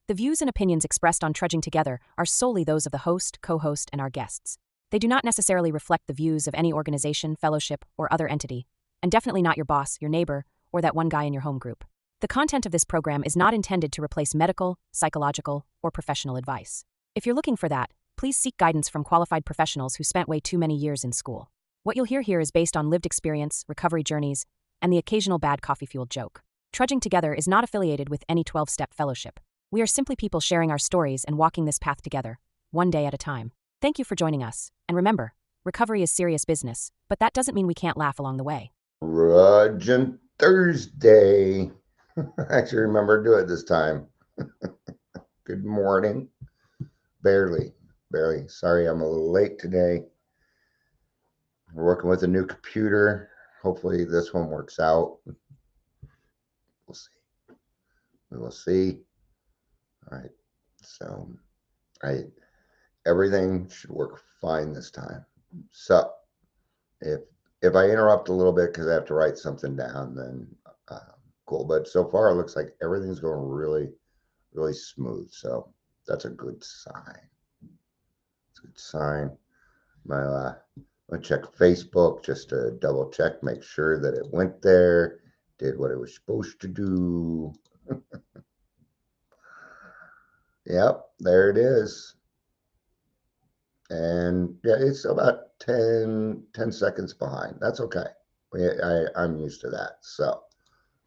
The views and opinions expressed on Trudging Together are solely those of the host, co-host, and our guests. They do not necessarily reflect the views of any organization, fellowship, or other entity, and definitely not your boss, your neighbor, or that one guy in your home group. The content of this program is not intended to replace medical, psychological, or professional advice. If you're looking for that, please seek guidance from qualified professionals who spent way too many years in school. What you'll hear here is based on lived experience, recovery journeys, and the occasional bad coffee-fueled joke. Trudging Together is not affiliated with any 12-step fellowship. We are simply people sharing our stories and walking this path together, one day at a time. Thank you for joining us, and remember, recovery is serious business, but that doesn't mean we can't laugh along the way. Trudging Thursday. I actually remember to do it this time. Good morning. Barely. Sorry I'm a little late today. We're working with a new computer. Hopefully this one works out. We'll see. We will see. All right. So, everything should work fine this time. So, if I interrupt a little bit because I have to write something down, then cool. But so far, it looks like everything's going really, really smooth. So that's a good sign. It's a good sign. I check Facebook just to double check, make sure that it went there, did what it was supposed to do. Yep, there it is. And yeah, it's about 10 seconds behind. That's okay. I'm used to that. So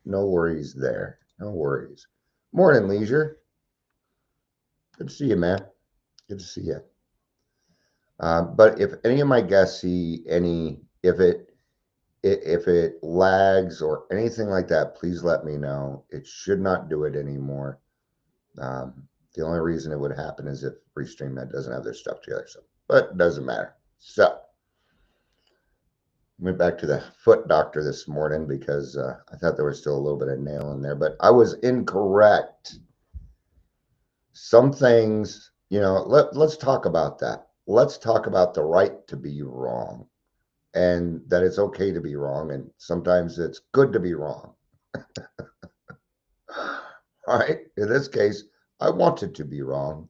no worries there. No worries. Morning, Leisure. Good to see you, man. Good to see you. But if any of my guests see if it lags or anything like that, please let me know. It should not do it anymore. The only reason it would happen is if Restream doesn't have their stuff together. So, but it doesn't matter. So, went back to the foot doctor this morning because I thought there was still a little bit of nail in there, but I was incorrect. Some things, let's talk about that. Let's talk about the right to be wrong and that it's okay to be wrong. And sometimes it's good to be wrong. All right. In this case, I wanted to be wrong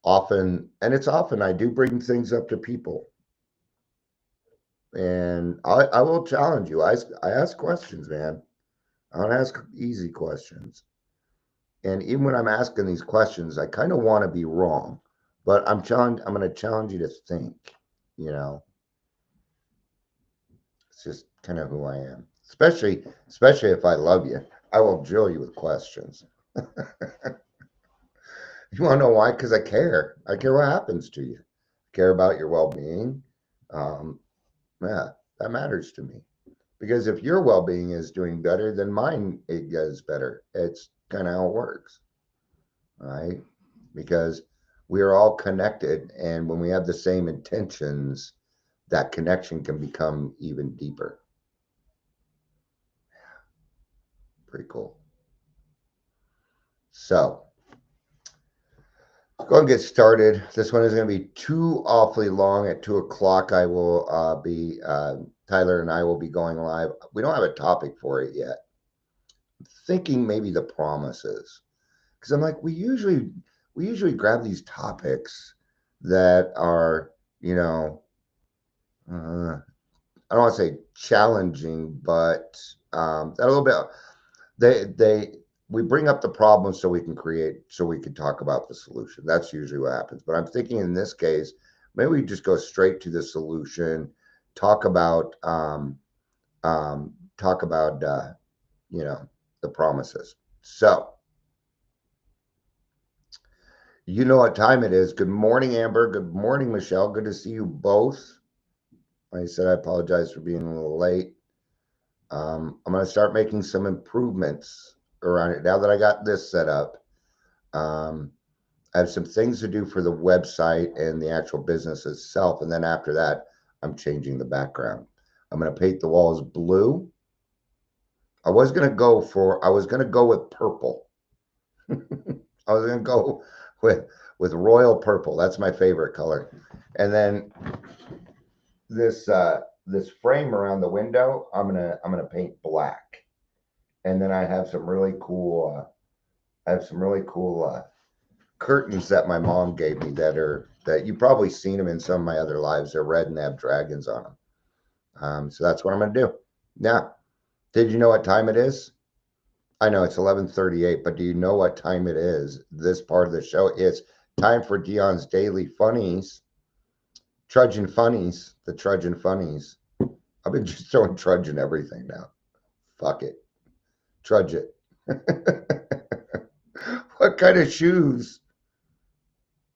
often. And it's often I do bring things up to people. And I will challenge you. I ask questions, man. I don't ask easy questions. And even when I'm asking these questions, I kind of want to be wrong, but I'm going to challenge you to think, It's just kind of who I am. Especially if I love you, I will drill you with questions. You want to know why? Because I care. I care what happens to you. I care about your well-being. Yeah, that matters to me. Because if your well-being is doing better, then mine it does better. It's kind of how it works, right? Because we are all connected, and when we have the same intentions, that connection can become even deeper. Pretty cool. So, let's go and get started. This one is going to be too awfully long. At 2 o'clock, I will Tyler and I will be going live. We don't have a topic for it yet. I'm thinking maybe the promises, because I'm like, we usually grab these topics that are, I don't want to say challenging, but a little bit. We bring up the problem so we can talk about the solution. That's usually what happens. But I'm thinking in this case, maybe we just go straight to the solution, talk about the promises. So, you know what time it is. Good morning, Amber. Good morning, Michelle. Good to see you both. Like I said, I apologize for being a little late. I'm going to start making some improvements around it now that I got this set up. I have some things to do for the website and the actual business itself. And then after that, I'm changing the background. I'm going to paint the walls blue. I was going to go with purple. I was going to go with royal purple. That's my favorite color. And then this frame around the window, I'm gonna paint black. And then I have some really cool curtains that my mom gave me that you probably seen them in some of my other lives. They're red and they have dragons on them. So that's what I'm going to do. Now, did you know what time it is? I know it's 11:38, but do you know what time it is? This part of the show, it's time for Dion's Daily Funnies. Trudge and Funnies, the Trudge and Funnies. I've been just throwing Trudge in everything now. Fuck it. Trudge it. What kind of shoes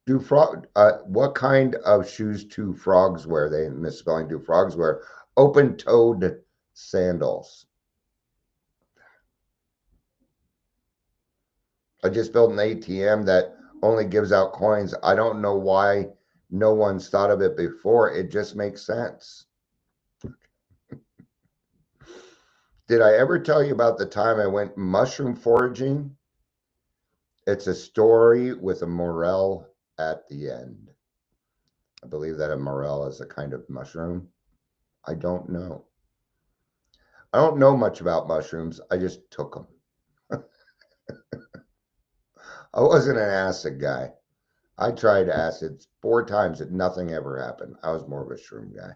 do what kind of shoes do frogs wear? They misspelling. Do frogs wear open-toed sandals? I just built an ATM that only gives out coins. I don't know why no one's thought of it before. It just makes sense. Did I ever tell you about the time I went mushroom foraging? It's a story with a morel at the end. I believe that a morel is a kind of mushroom. I don't know. I don't know much about mushrooms. I just took them. I wasn't an acid guy. I tried acids 4 times and nothing ever happened. I was more of a shroom guy,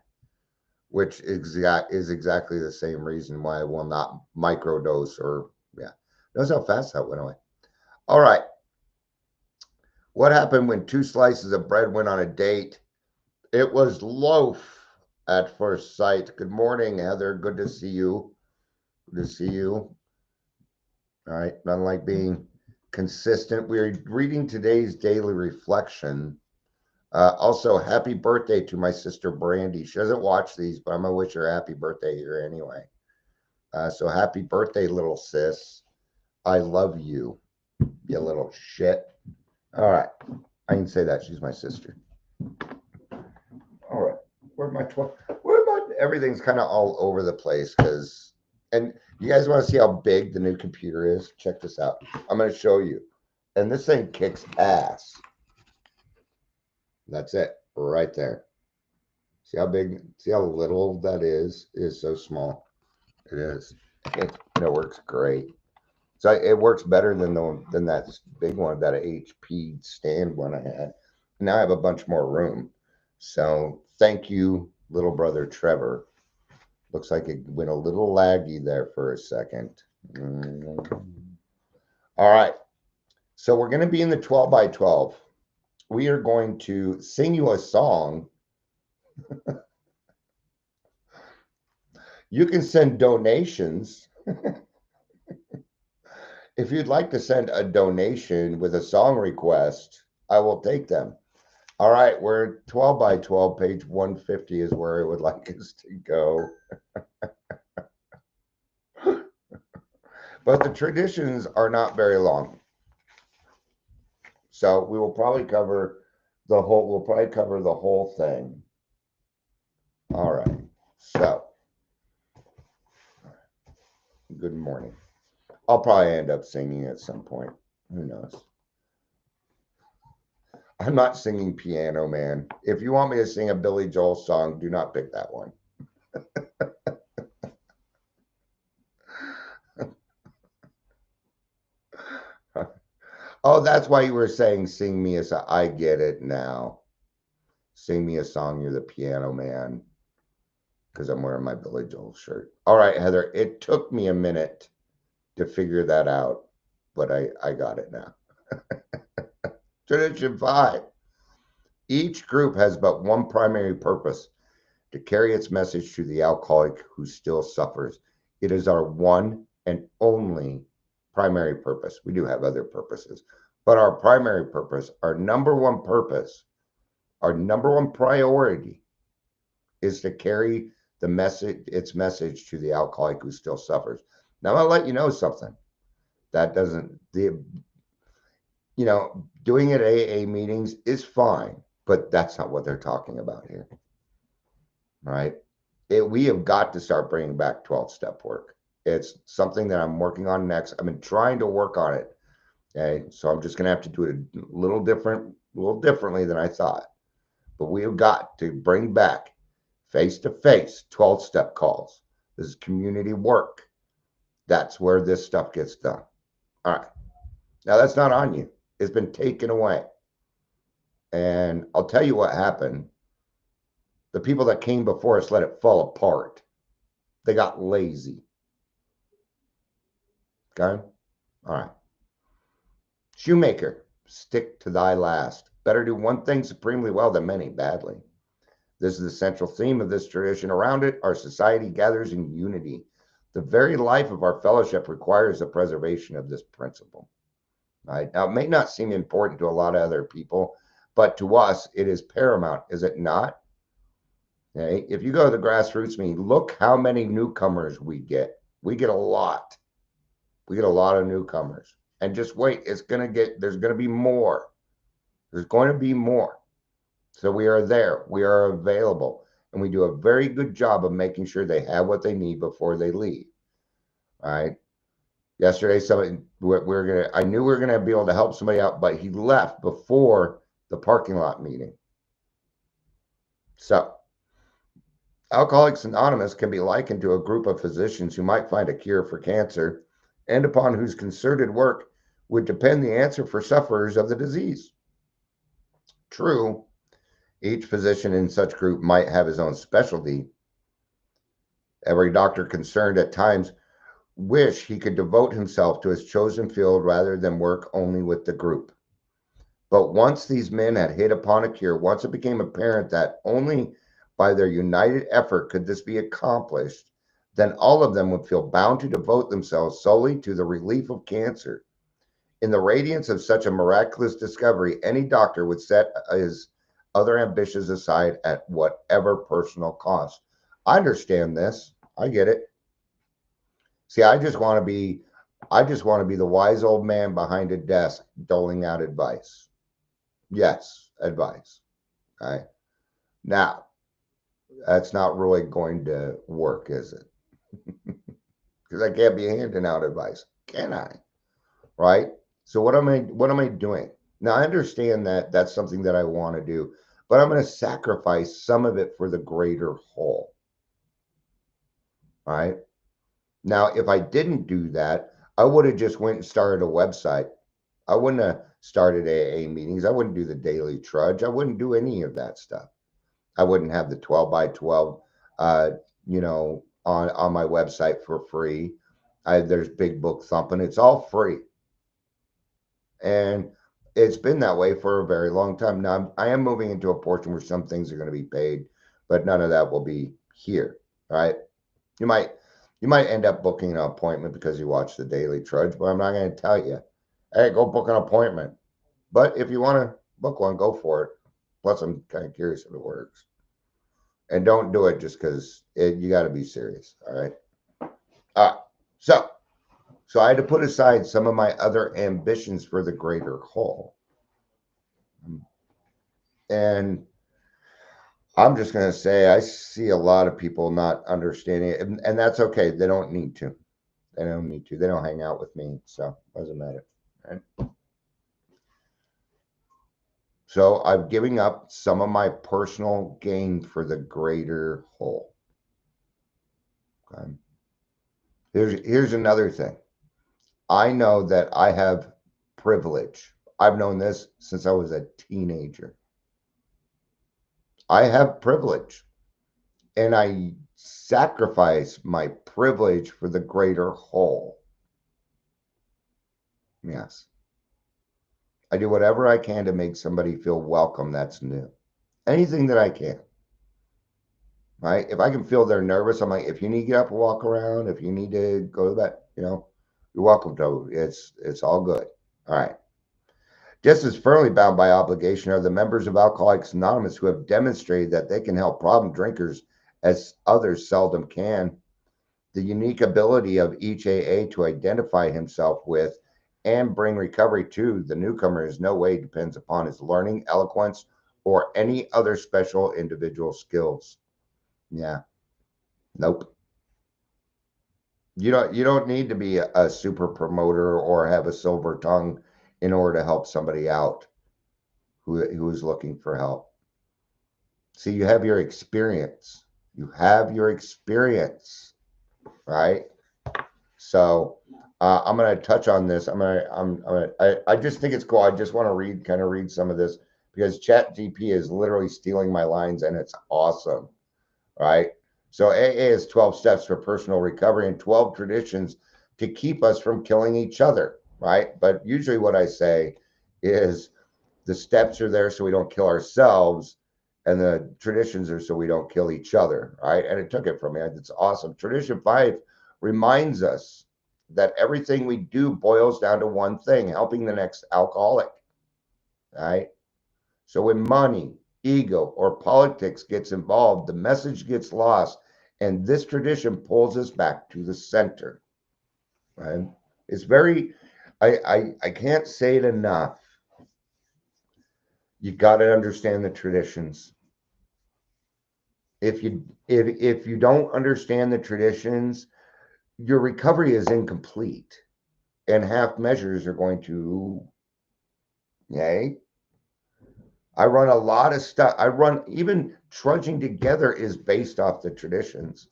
which is exactly the same reason why I will not microdose or, yeah. Notice how fast that went away. All right. What happened when 2 slices of bread went on a date? It was loaf at first sight. Good morning, Heather. Good to see you. Good to see you. All right. Nothing like being consistent. We're reading today's daily reflection. Also, happy birthday to my sister Brandy. She doesn't watch these, but I'm going to wish her a happy birthday here anyway. So happy birthday, little sis. I love you, you little shit. All right. I can say that. She's my sister. All right. Where's my 12? Everything's kind of all over the place because, and you guys want to see how big the new computer is? Check this out. I'm going to show you. And this thing kicks ass. That's it right there. See how big, see how little that is? It is so small. It is. And it works great. So it works better than that big one, that HP stand one I had. Now I have a bunch more room. So thank you, little brother Trevor. Looks like it went a little laggy there for a second. All right. So we're going to be in the 12 by 12. We are going to sing you a song. You can send donations. If you'd like to send a donation with a song request, I will take them. All right, we're 12 by 12, page 150 is where I would like us to go. But the traditions are not very long. So we will probably cover the whole thing. All right. So good morning. I'll probably end up singing at some point. Who knows? I'm not singing Piano Man. If you want me to sing a Billy Joel song, do not pick that one. Oh, that's why you were saying sing me a song. I get it now. Sing me a song, you're the Piano Man. Because I'm wearing my Billy Joel shirt. All right, Heather, it took me a minute to figure that out, but I got it now. Tradition 5. Each group has but one primary purpose: to carry its message to the alcoholic who still suffers. It is our one and only primary purpose. We do have other purposes, but our primary purpose, our number one purpose, our number one priority is to carry its message to the alcoholic who still suffers. Now, I'll let you know something. That doesn't, doing it at AA meetings is fine, but that's not what they're talking about here. Right? We have got to start bringing back 12-step work. It's something that I'm working on next. I've been trying to work on it. Okay. So I'm just going to have to do it a little differently than I thought. But we have got to bring back face-to-face 12-step calls. This is community work. That's where this stuff gets done. All right. Now, that's not on you. It's been taken away. And I'll tell you what happened. The people that came before us let it fall apart. They got lazy. Okay? All right. Shoemaker, stick to thy last. Better do one thing supremely well than many badly. This is the central theme of this tradition. Around it, our society gathers in unity. The very life of our fellowship requires the preservation of this principle. Right? Now, it may not seem important to a lot of other people, but to us, it is paramount, is it not? Okay? If you go to the grassroots meeting, look how many newcomers we get. We get a lot. We get a lot of newcomers. And just wait, there's going to be more. There's going to be more. So we are there. We are available. And we do a very good job of making sure they have what they need before they leave. All right. Yesterday, I knew we were gonna be able to help somebody out, but he left before the parking lot meeting. So, Alcoholics Anonymous can be likened to a group of physicians who might find a cure for cancer, and upon whose concerted work would depend the answer for sufferers of the disease. True, each physician in such group might have his own specialty. Every doctor concerned at times wish he could devote himself to his chosen field rather than work only with the group. But once these men had hit upon a cure, once it became apparent that only by their united effort could this be accomplished, then all of them would feel bound to devote themselves solely to the relief of cancer. In the radiance of such a miraculous discovery, any doctor would set his other ambitions aside at whatever personal cost. I understand this. I get it. See, I just want to be the wise old man behind a desk doling out advice. Yes, advice. Okay. Now, that's not really going to work, is it? Because I can't be handing out advice, can I? Right? So what am I doing? Now I understand that that's something that I want to do, but I'm going to sacrifice some of it for the greater whole. Right? Now, if I didn't do that, I would have just went and started a website. I wouldn't have started AA meetings. I wouldn't do the Daily Trudge. I wouldn't do any of that stuff. I wouldn't have the 12 by 12, on my website for free. There's Big Book Thumping. It's all free. And it's been that way for a very long time. Now, I am moving into a portion where some things are going to be paid, but none of that will be here, right? You might end up booking an appointment because you watch the Daily Trudge, but I'm not going to tell you, hey, go book an appointment. But if you want to book one, go for it. Plus, I'm kind of curious if it works. And don't do it just because you got to be serious, all right? So I had to put aside some of my other ambitions for the greater whole. And I'm just going to say, I see a lot of people not understanding it, and that's okay. They don't need to. They don't need to. They don't hang out with me, so it doesn't matter. Right? So I'm giving up some of my personal gain for the greater whole. Okay. Here's another thing. I know that I have privilege. I've known this since I was a teenager. I have privilege, and I sacrifice my privilege for the greater whole. Yes. I do whatever I can to make somebody feel welcome that's new. Anything that I can. Right? If I can feel they're nervous, I'm like, if you need to get up and walk around, if you need to go to bed, you're welcome to. It's all good. All right. Just as firmly bound by obligation are the members of Alcoholics Anonymous who have demonstrated that they can help problem drinkers as others seldom can. The unique ability of each AA to identify himself with and bring recovery to the newcomer in no way depends upon his learning, eloquence, or any other special individual skills. Yeah. Nope. You don't need to be a super promoter or have a silver tongue in order to help somebody out who is looking for help. See, you have your experience. You have your experience, right? So I'm going to touch on this. I just think it's cool. I just want to kind of read some of this because ChatGPT is literally stealing my lines and it's awesome, right? So AA is 12 steps for personal recovery and 12 traditions to keep us from killing each other, right? But usually what I say is the steps are there so we don't kill ourselves, and the traditions are so we don't kill each other, right? And it took it from me. It's awesome. Tradition 5 reminds us that everything we do boils down to one thing: helping the next alcoholic, right? So when money, ego, or politics gets involved, the message gets lost, and this tradition pulls us back to the center, right? It's very, I can't say it enough. You got to understand the traditions. If you don't understand the traditions, your recovery is incomplete, and half measures are going to, yay. I run a lot of stuff. I run even trudging together is based off the traditions.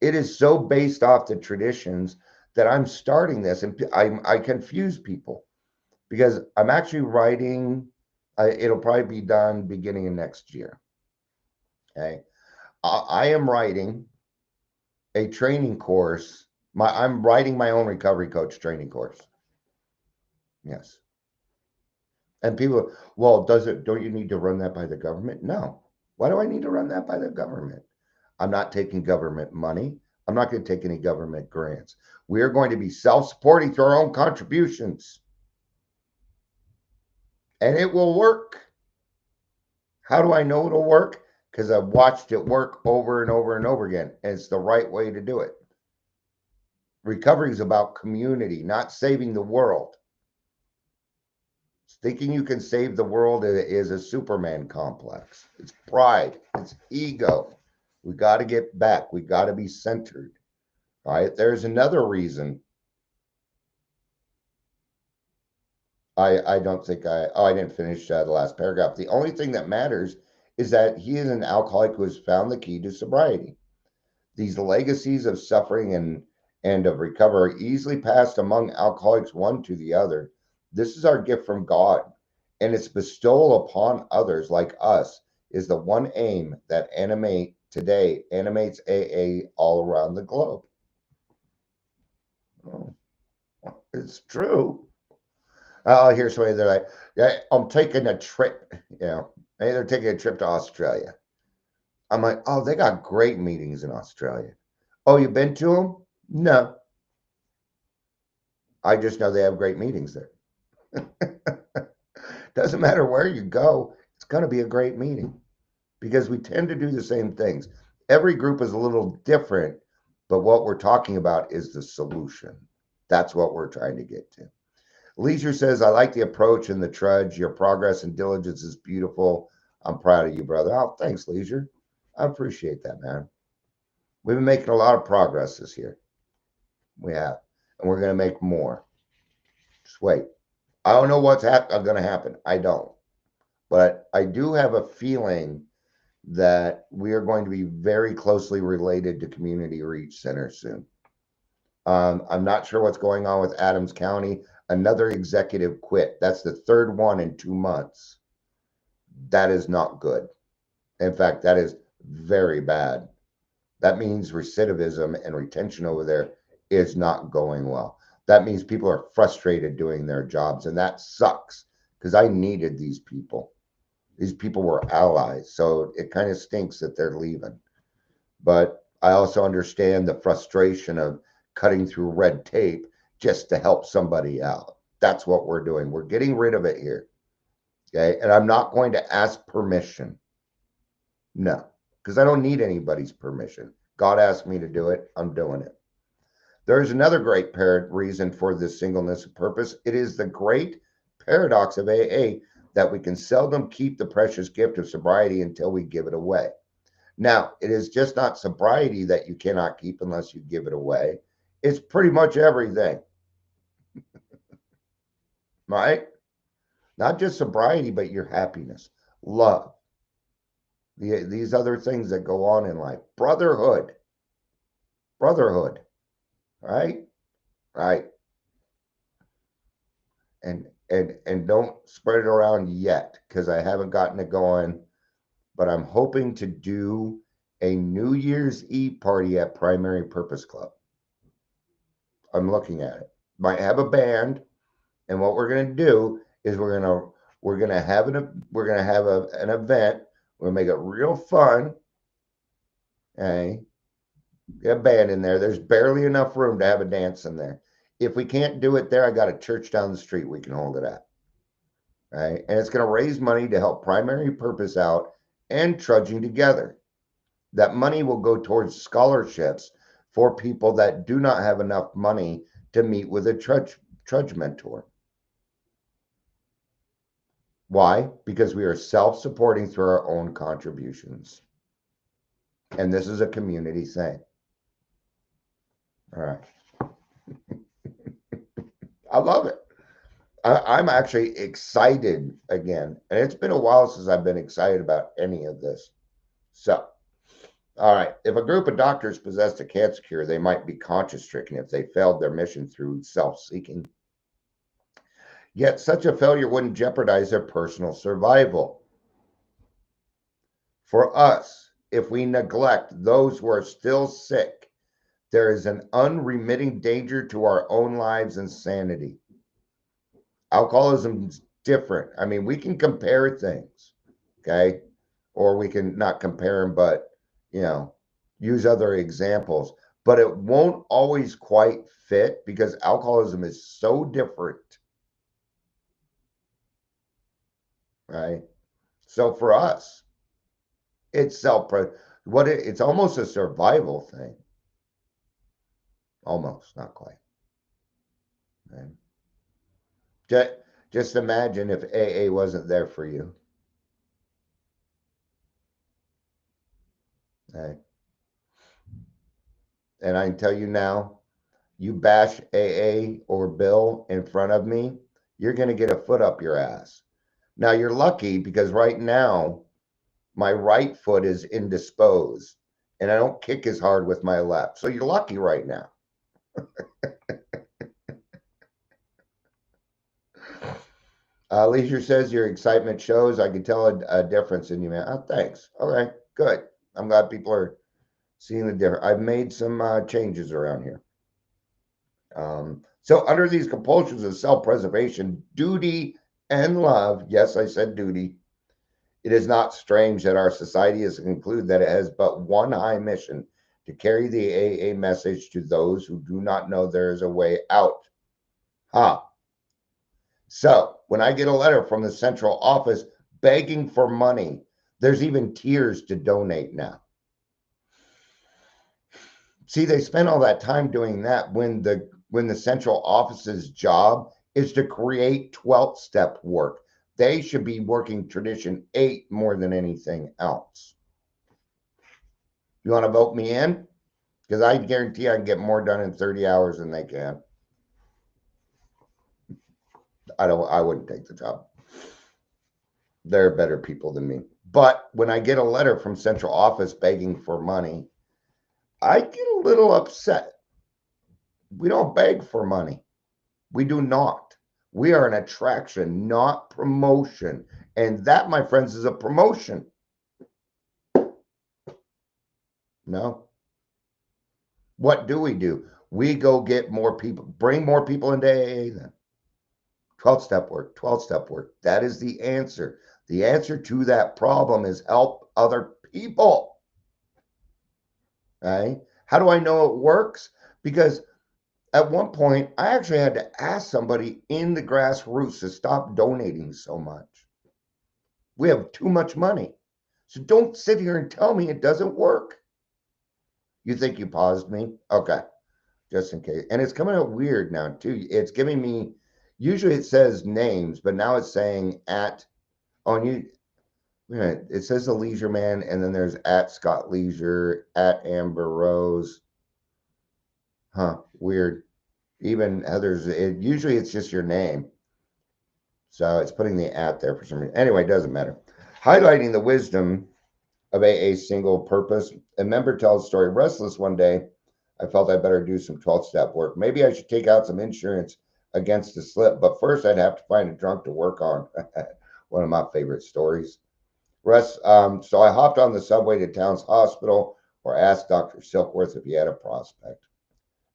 It is so based off the traditions that I'm starting this, and I confuse people because I'm actually writing. It'll probably be done beginning of next year. Okay, I am writing a training course. I'm writing my own recovery coach training course. Yes. And people, well, don't you need to run that by the government? No. Why do I need to run that by the government? I'm not taking government money. I'm not going to take any government grants. We are going to be self-supporting through our own contributions. And it will work. How do I know it'll work? Because I've watched it work over and over and over again. And it's the right way to do it. Recovery is about community, not saving the world. Thinking you can save the world is a Superman complex. It's pride. It's ego. We got to get back. We got to be centered. All right. There's another reason. I don't think I didn't finish the last paragraph. The only thing that matters is that he is an alcoholic who has found the key to sobriety. These legacies of suffering and of recovery are easily passed among alcoholics one to the other. This is our gift from God, and its bestowal upon others like us is the one aim that animates AA all around the globe. Oh, it's true. Oh, here's somebody they're like, yeah, I'm taking a trip. Maybe they're taking a trip to Australia. I'm like, oh, they got great meetings in Australia. Oh, you been to them? No. I just know they have great meetings there. Doesn't matter where you go, it's going to be a great meeting because we tend to do the same things. Every group is a little different, but what we're talking about is the solution. That's what we're trying to get to. Leisure says, I like the approach and the trudge. Your progress and diligence is beautiful. I'm proud of you, brother. Oh, thanks, Leisure. I appreciate that, man. We've been making a lot of progress this year. We have. And we're going to make more. Just wait. I don't know what's going to happen. I don't. But I do have a feeling that we are going to be very closely related to Community Reach Center soon. I'm not sure what's going on with Adams County. Another executive quit. That's the third one in 2 months. That is not good. In fact, that is very bad. That means recidivism and retention over there is not going well. That means people are frustrated doing their jobs, and that sucks because I needed these people. These people were allies, so it kind of stinks that they're leaving. But I also understand the frustration of cutting through red tape just to help somebody out. That's what we're doing. We're getting rid of it here. Okay. And I'm not going to ask permission. No, because I don't need anybody's permission. God asked me to do it. I'm doing it. There's another great reason for this singleness of purpose. It is the great paradox of AA that we can seldom keep the precious gift of sobriety until we give it away. Now, it is just not sobriety that you cannot keep unless you give it away. It's pretty much everything, right? Not just sobriety, but your happiness, love, these other things that go on in life, brotherhood, right? right? And don't spread it around yet because I haven't gotten it going, but I'm hoping to do a New Year's Eve party at Primary Purpose Club. I'm looking at it. Might have a band, and what we're gonna do is we're gonna have an event. We're gonna make it real fun. Okay, get a band in there. There's barely enough room to have a dance in there. If we can't do it there, I got a church down the street we can hold it at. Right, and it's gonna raise money to help Primary Purpose out and Trudging Together. That money will go towards scholarships for people that do not have enough money to meet with a trudge mentor. Why? Because we are self-supporting through our own contributions. And this is a community thing. All right. I love it. I'm actually excited again. And it's been a while since I've been excited about any of this. So, all right. If a group of doctors possessed a cancer cure, they might be conscience stricken if they failed their mission through self-seeking. Yet such a failure wouldn't jeopardize their personal survival. For us, if we neglect those who are still sick, there is an unremitting danger to our own lives and sanity. Alcoholism is different. I mean, we can compare things, okay? Or we can not compare them, but, use other examples. But it won't always quite fit because alcoholism is so different, right? So for us, it's it's almost a survival thing. Almost, not quite. Right? Just imagine if AA wasn't there for you. Right? And I can tell you now, you bash AA or Bill in front of me, you're going to get a foot up your ass. Now, you're lucky because right now, my right foot is indisposed and I don't kick as hard with my left. So you're lucky right now. Leisure says your excitement shows. I can tell a difference in you, man. Oh, thanks. All right, good. I'm glad people are seeing the difference. I've made some changes around here. So under these compulsions of self-preservation, duty and love, yes, I said duty, it is not strange that our society has concluded that it has but one high mission: to carry the AA message to those who do not know there is a way out. So when I get a letter from the central office begging for money, there's even tiers to donate now. See, they spend all that time doing that when the central office's job is to create 12th step work. They should be working tradition 8 more than anything else. You want to vote me in? Because I guarantee I can get more done in 30 hours than they can. I wouldn't take the job. They're better people than me. But when I get a letter from central office begging for money, I get a little upset. We don't beg for money. We do not. We are an attraction, not promotion. And that, my friends, is a promotion. No. What do? We go get more people, bring more people into AA then. 12-step work, 12-step work. That is the answer. The answer to that problem is help other people. Right? How do I know it works? Because at one point, I actually had to ask somebody in the grassroots to stop donating so much. We have too much money. So don't sit here and tell me it doesn't work. You think you paused me? Okay, just in case. And it's coming out weird now, too. It's giving me, usually it says names, but now it's saying at, it says the Leisure Man, and then there's at Scott Leisure, at Amber Rose. Weird. Even Heather's, usually it's just your name. So it's putting the at there for some reason. Anyway, it doesn't matter. Highlighting the wisdom of AA single purpose, a member tells a story. Restless one day, I felt I better do some 12-step work. Maybe I should take out some insurance against the slip, but first I'd have to find a drunk to work on. One of my favorite stories. Russ, so I hopped on the subway to town's hospital or asked Dr. Silkworth if he had a prospect.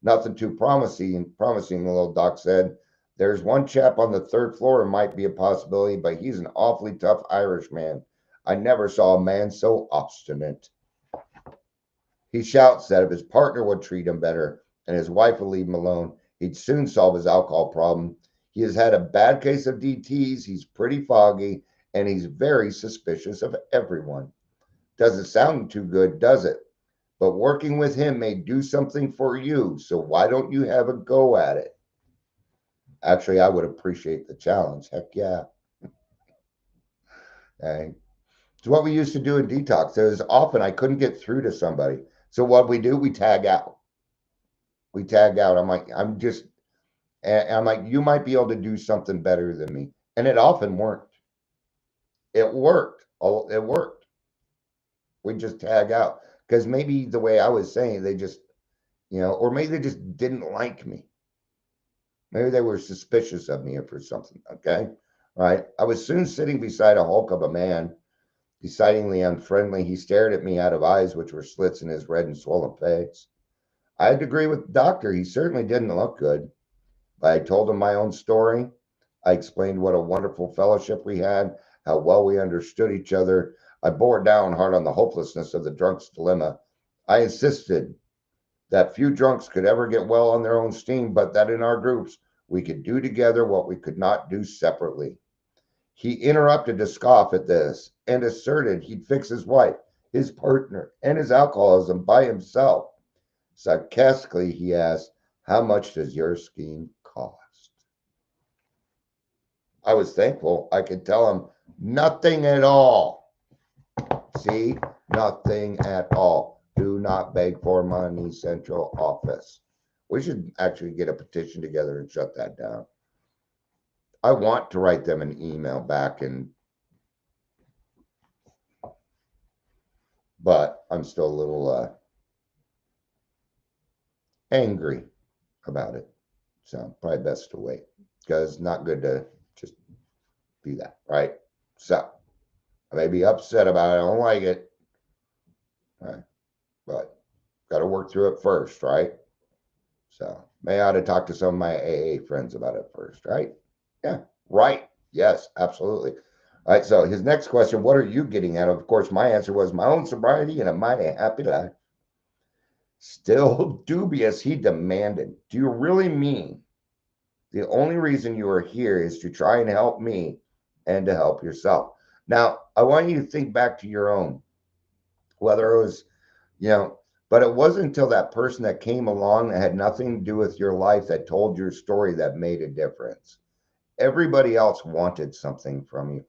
Nothing too promising, the little doc said. There's one chap on the third floor who might be a possibility, but he's an awfully tough Irishman. I never saw a man so obstinate. He shouts that if his partner would treat him better and his wife would leave him alone, he'd soon solve his alcohol problem. He has had a bad case of DTs, he's pretty foggy, and he's very suspicious of everyone. Doesn't sound too good, does it? But working with him may do something for you, so why don't you have a go at it? Actually, I would appreciate the challenge. Heck yeah. Okay. It's what we used to do in detox. There was often I couldn't get through to somebody. So what we do, we tag out. We tag out. I'm like, you might be able to do something better than me. And it often worked. It worked. It worked. We just tag out. Because maybe the way I was saying, they just, or maybe they just didn't like me. Maybe they were suspicious of me for something. Okay. Right. I was soon sitting beside a hulk of a man, decidedly unfriendly. He stared at me out of eyes which were slits in his red and swollen face. I had to agree with the doctor. He certainly didn't look good. But I told him my own story. I explained what a wonderful fellowship we had, how well we understood each other. I bore down hard on the hopelessness of the drunk's dilemma. I insisted that few drunks could ever get well on their own steam, but that in our groups we could do together what we could not do separately. He interrupted to scoff at this and asserted he'd fix his wife, his partner, and his alcoholism by himself. Sarcastically, he asked, "How much does your scheme cost?" I was thankful I could tell him nothing at all. See, nothing at all. Do not beg for money, central office. We should actually get a petition together and shut that down. I want to write them an email back, but I'm still a little angry about it. So probably best to wait, because it's not good to just be that, right? So I may be upset about it. I don't like it. Right. But got to work through it first, right? So may I ought to talk to some of my AA friends about it first, right? Yeah, right. Yes, absolutely. All right. So his next question, what are you getting at? Of course, my answer was my own sobriety and a mighty happy life. Still dubious, he demanded. Do you really mean the only reason you are here is to try and help me and to help yourself? Now, I want you to think back to your own, whether it was, but it wasn't until that person that came along that had nothing to do with your life that told your story that made a difference. Everybody else wanted something from you.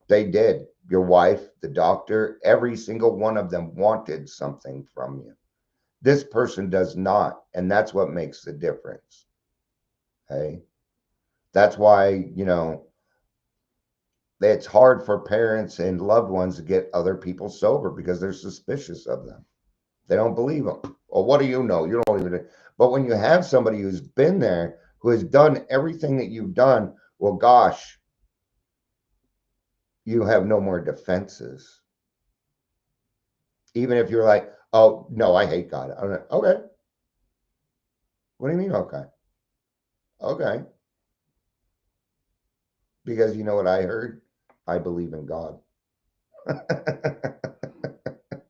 They did. Your wife, the doctor, every single one of them wanted something from you. This person does not, and that's what makes the difference. Okay? That's why, it's hard for parents and loved ones to get other people sober because they're suspicious of them. They don't believe them. Well, what do you know? You don't even. But when you have somebody who's been there, who has done everything that you've done, well, gosh, you have no more defenses. Even if you're like, oh, no, I hate God. I'm like, okay. What do you mean, okay? Okay. Because you know what I heard? I believe in God.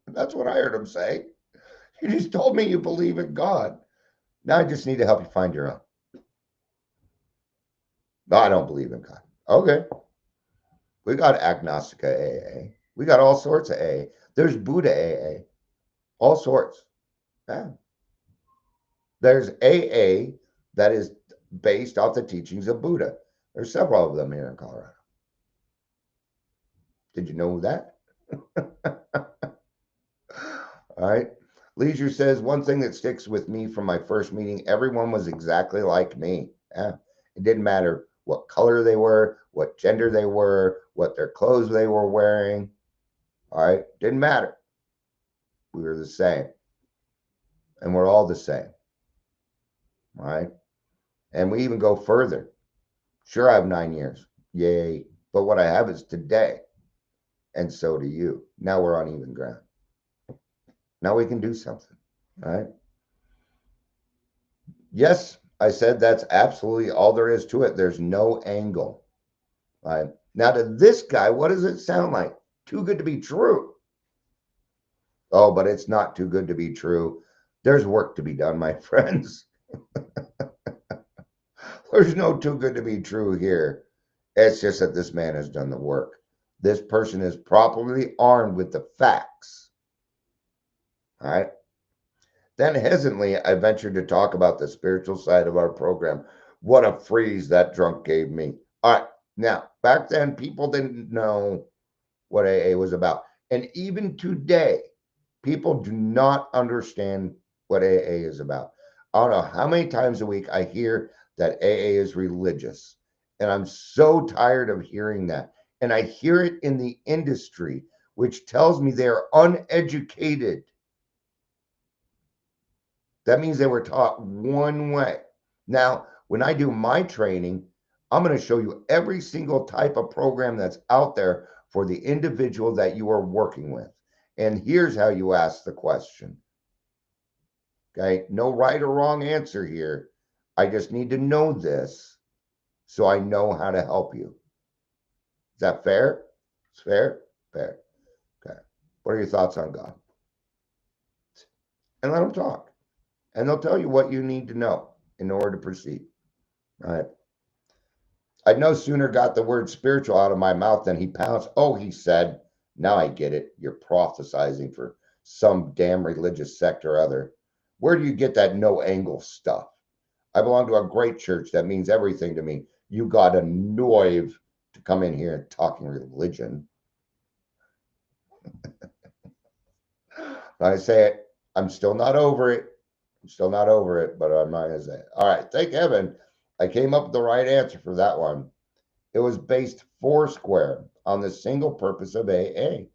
That's what I heard him say. You just told me you believe in God. Now I just need to help you find your own. No, I don't believe in God. Okay. We got Agnostica AA. We got all sorts of AA. There's Buddha AA. All sorts. Yeah. There's AA that is based off the teachings of Buddha. There's several of them here in Colorado. Did you know that? All right. Leisure says, one thing that sticks with me from my first meeting, everyone was exactly like me. Yeah. It didn't matter what color they were, what gender they were, what their clothes they were wearing. All right. Didn't matter. We were the same. and we're all the same. All right. And we even go further. Sure, I have 9 years. Yay. But what I have is today. And so do you. Now we're on even ground. Now we can do something. All right. Yes, I said that's absolutely all there is to it. There's no angle. All right. Now, to this guy, what does it sound like? Too good to be true. Oh, but it's not too good to be true. There's work to be done, my friends. There's no too good to be true here. It's just that this man has done the work. This person is properly armed with the facts. All right. Then hesitantly, I ventured to talk about the spiritual side of our program. What a freeze that drunk gave me. All right. Now, back then, people didn't know what AA was about. And even today, people do not understand what AA is about. I don't know how many times a week I hear that AA is religious. And I'm so tired of hearing that. And I hear it in the industry, which tells me they are uneducated. That means they were taught one way. Now, when I do my training, I'm going to show you every single type of program that's out there for the individual that you are working with. And here's how you ask the question. Okay, no right or wrong answer here. I just need to know this so I know how to help you. Is that fair? It's fair? Fair. Okay. What are your thoughts on God? And let them talk. And they'll tell you what you need to know in order to proceed. All right. I'd no sooner got the word spiritual out of my mouth than he pounced. Oh, he said, now I get it. You're prophesizing for some damn religious sect or other. Where do you get that no angle stuff? I belong to a great church that means everything to me. You got a nerve to come in here and talking religion. I say it, I'm still not over it. I'm still not over it, but I'm not going to say it. All right, thank heaven I came up with the right answer for that one. It was based foursquare on the single purpose of AA.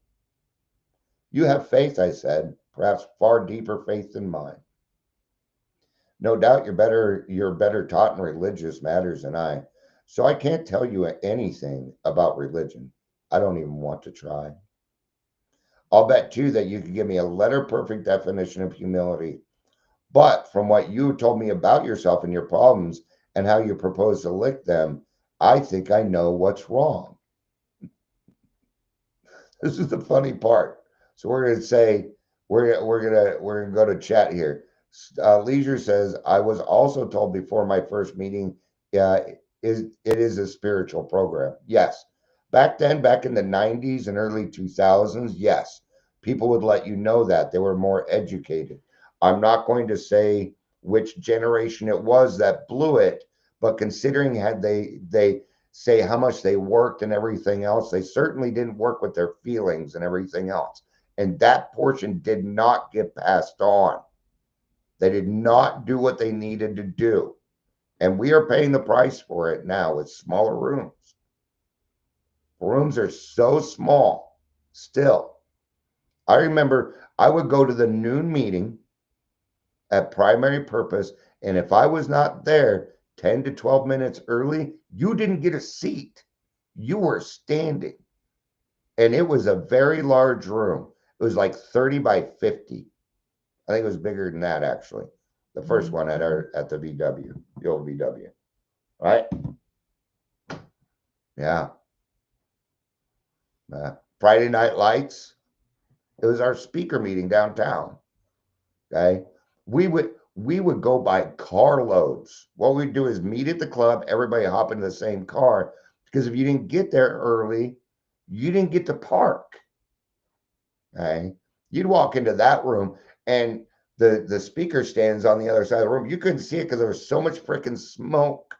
You have faith, I said, perhaps far deeper faith than mine. No doubt you're better taught in religious matters than I. So I can't tell you anything about religion. I don't even want to try. I'll bet too that you could give me a letter perfect definition of humility. But from what you told me about yourself and your problems and how you propose to lick them, I think I know what's wrong. This is the funny part. So we're going to say we're gonna go to chat here. Leisure says I was also told before my first meeting, it is a spiritual program. Yes, back then, back in the 90s and early 2000s, yes, people would let you know that they were more educated. I'm not going to say which generation it was that blew it, but considering had they say how much they worked and everything else, they certainly didn't work with their feelings and everything else. And that portion did not get passed on. They did not do what they needed to do. And we are paying the price for it now with smaller rooms. Rooms are so small still. I remember I would go to the noon meeting at Primary Purpose, and if I was not there 10 to 12 minutes early, you didn't get a seat. You were standing. And it was a very large room. It was like 30 by 50. I think it was bigger than that, actually. The first one at the VW, the old VW. Right? Yeah. Friday Night Lights. It was our speaker meeting downtown. Okay. We would go by carloads. What we'd do is meet at the club, everybody hop into the same car. Because if you didn't get there early, you didn't get to park. Okay. You'd walk into that room and the speaker stands on the other side of the room. You couldn't see it because there was so much freaking smoke.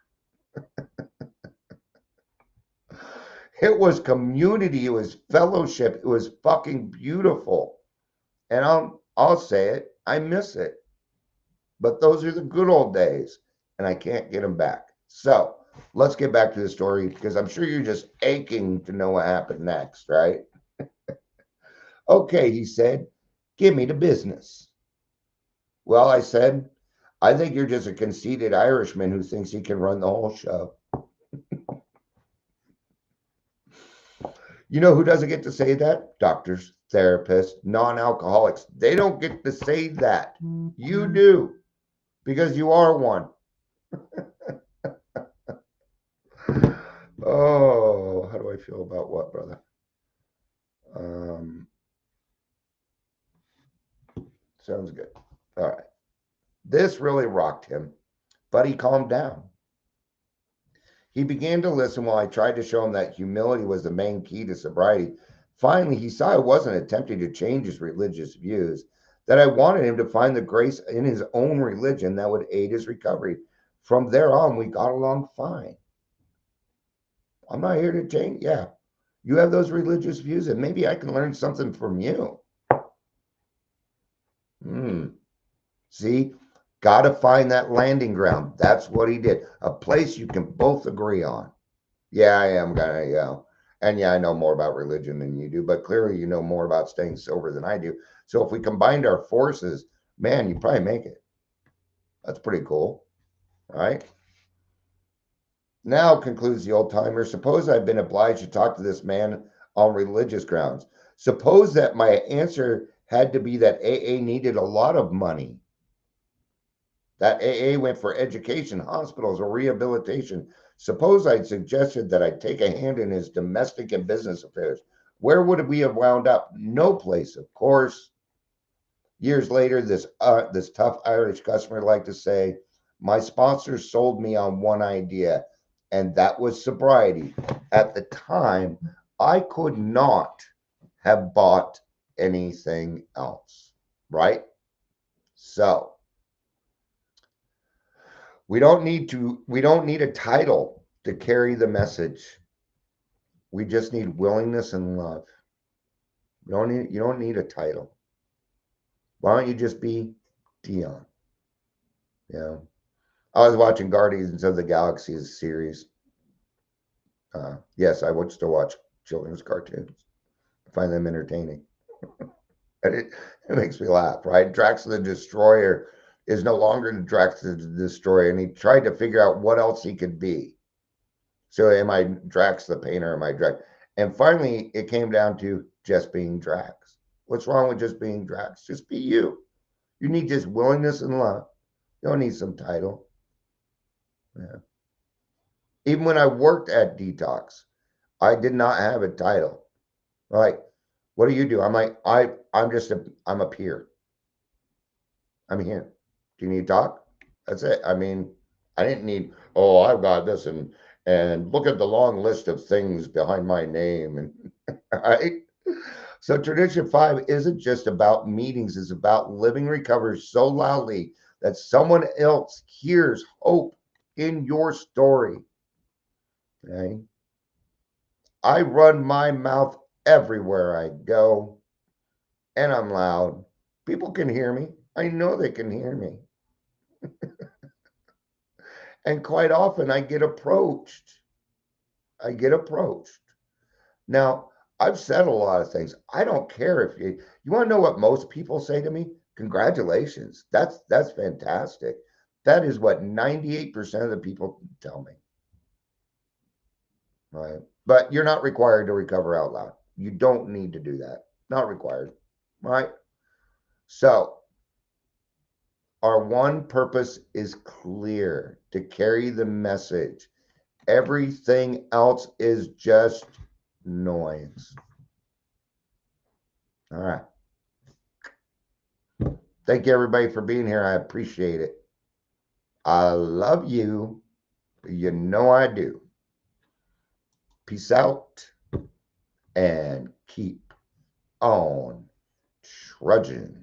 It was community. It was fellowship. It was fucking beautiful. And I'll say it. I miss it. But those are the good old days, and I can't get them back. So let's get back to the story because I'm sure you're just aching to know what happened next, right? Okay, he said, give me the business. Well, I said, I think you're just a conceited Irishman who thinks he can run the whole show. You know who doesn't get to say that? Doctors, therapists, non-alcoholics. They don't get to say that. You do, because you are one. Oh, how do I feel about what, brother? Um, Sounds good. All right. This really rocked him, but he calmed down. He began to listen while I tried to show him that humility was the main key to sobriety. Finally, he saw I wasn't attempting to change his religious views, that I wanted him to find the grace in his own religion that would aid his recovery. From there on, we got along fine. I'm not here to change. Yeah, you have those religious views, and maybe I can learn something from you. See, got to find that landing ground. That's what he did. A place you can both agree on. Yeah, I am gonna, and yeah, I know more about religion than you do, but clearly you know more about staying sober than I do. So if we combined our forces, man, you probably make it. That's pretty cool, right? Now, concludes the old timer, suppose I've been obliged to talk to this man on religious grounds. Suppose that my answer had to be that AA needed a lot of money, that AA went for education, hospitals, or rehabilitation. Suppose I'd suggested that I'd take a hand in his domestic and business affairs. Where would we have wound up? No place, of course. Years later, this tough Irish customer liked to say, my sponsor sold me on one idea, and that was sobriety. At the time, I could not have bought anything else, right? So, we don't need a title to carry the message. We just need willingness and love. You don't need a title. Why don't you just be Dion? You know, I was watching Guardians of the Galaxy series. Yes, I would still watch children's cartoons. I find them entertaining. And it makes me laugh, right? Drax the Destroyer is no longer Drax the Destroyer, and he tried to figure out what else he could be. So am I Drax the painter? Am I Drax? And finally, it came down to just being Drax. What's wrong with just being Drax? Just be you. You need just willingness and love. You don't need some title. Yeah. Even when I worked at Detox, I did not have a title. Like, what do you do? I'm like, I'm a peer. I'm here. Do you need to talk? That's it. I mean, I didn't need, oh, I've got this and look at the long list of things behind my name and right. So tradition 5 isn't just about meetings, it's about living recovery so loudly that someone else hears hope in your story. Okay. I run my mouth everywhere I go, and I'm loud. People can hear me. I know they can hear me. And quite often I get approached. I get approached. Now, I've said a lot of things. I don't care if you want to know what most people say to me? Congratulations. That's fantastic. That is what 98% of the people tell me. Right? But you're not required to recover out loud. You don't need to do that. Not required. Right? So, our one purpose is clear, to carry the message. Everything else is just noise. All right. Thank you, everybody, for being here. I appreciate it. I love you. You know I do. Peace out and keep on trudging.